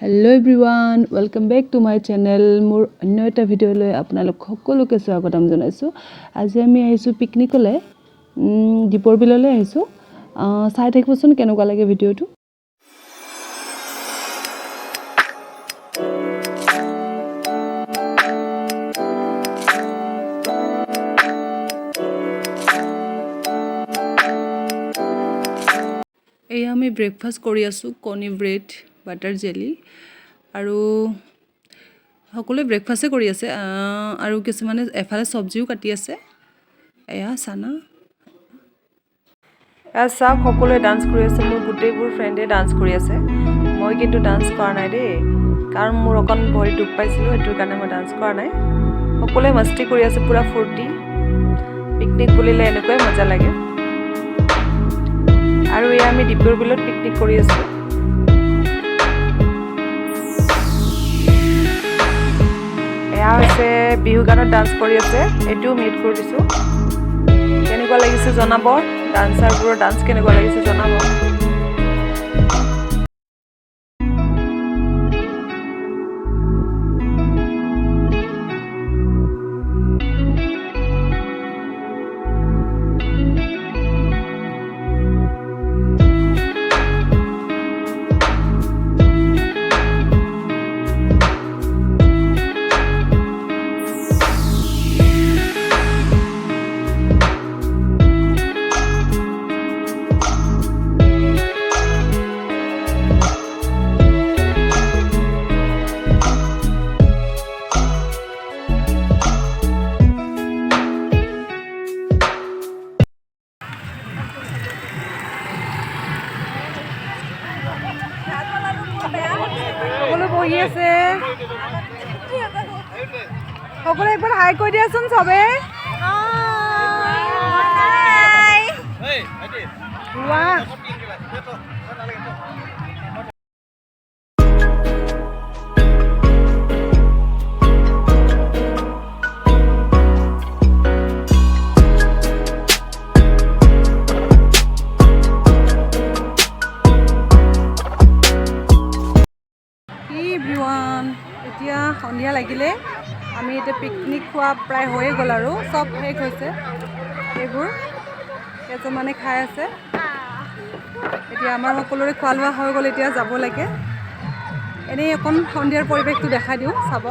Hello everyone, welcome back to my channel. More another video লৈ আপোনালোক সকলোকে স্বাগতম জনাইছো। আজি আমি আহিছো পিকনিকলে দীপৰ বিললৈ আহিছো। চাই থাকিবচোন কেনেকুৱা লাগে ভিডিওটো। এই আমি ব্ৰেকফাষ্ট কৰি আছো কণী ব্ৰেড বাটাৰ জেলি আৰু সকলোৱে ব্ৰেকফাষ্টে কৰি আছে আৰু কিছুমানে এফালে সবজিও কাটি আছে এয়া সানা সব সকলোৱে ডান্স কৰি আছে মোৰ গোটেইবোৰ ফ্ৰেণ্ডে ডান্স কৰি আছে মই কিন্তু ডান্স কৰা নাই দেই কাৰণ মোৰ অকন ভৰি দুখ পাইছিল এটোৰ কাৰণে মই ডান্স কৰা নাই সকলোৱে মস্তি কৰি আছে পুৰা ফূৰ্তি পিকনিক বুলিলে এনেকৈ মজা লাগে আৰু এই আমি দীপৰ বিলত পিকনিক কৰি আছো এয়া হৈছে বিহু গানত ডান্স কৰি আছে এটো মিউট কৰি দিছো কেনেকুৱা লাগিছে জনাব ডান্সাৰবোৰৰ ডান্স কেনেকুৱা লাগিছে জনাব সকলো বহি আছে সকলো একবাৰ হাই কৈ দিয়াচোন সবে হাই এতিয়া সন্ধিয়া লাগিলে আমি এটা পিকনিক খোৱা প্ৰায় হৈয়ে গ'ল আৰু সব শেষ হৈছে এইবোৰ কেইজনমানে খাই আছে এতিয়া আমাৰ সকলোৰে খোৱা লোৱা হৈ গ'ল এতিয়া যাব লাগে এনেই অকণ সন্ধিয়াৰ পৰিৱেশটো দেখাই দিওঁ চাব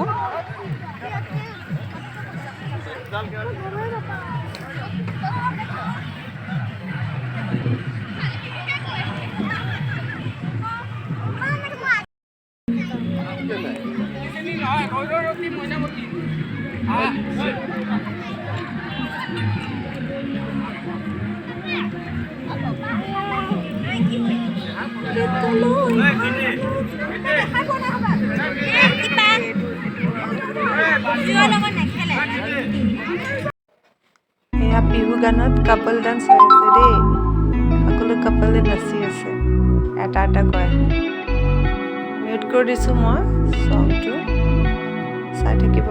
এয়া বিহু গানত কাপল ডান্স হৈ আছে দেই সকলো কাপলে নাচি আছে এটা এটা কয় মিউট কৰি দিছোঁ মই সংটো চাই থাকিব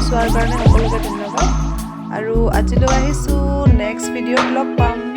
চোৱাৰ কাৰণে সকলোকে ধন্যবাদ আৰু আজিলৈ আহিছোঁ নেক্সট ভিডিঅ'ত লগ পাম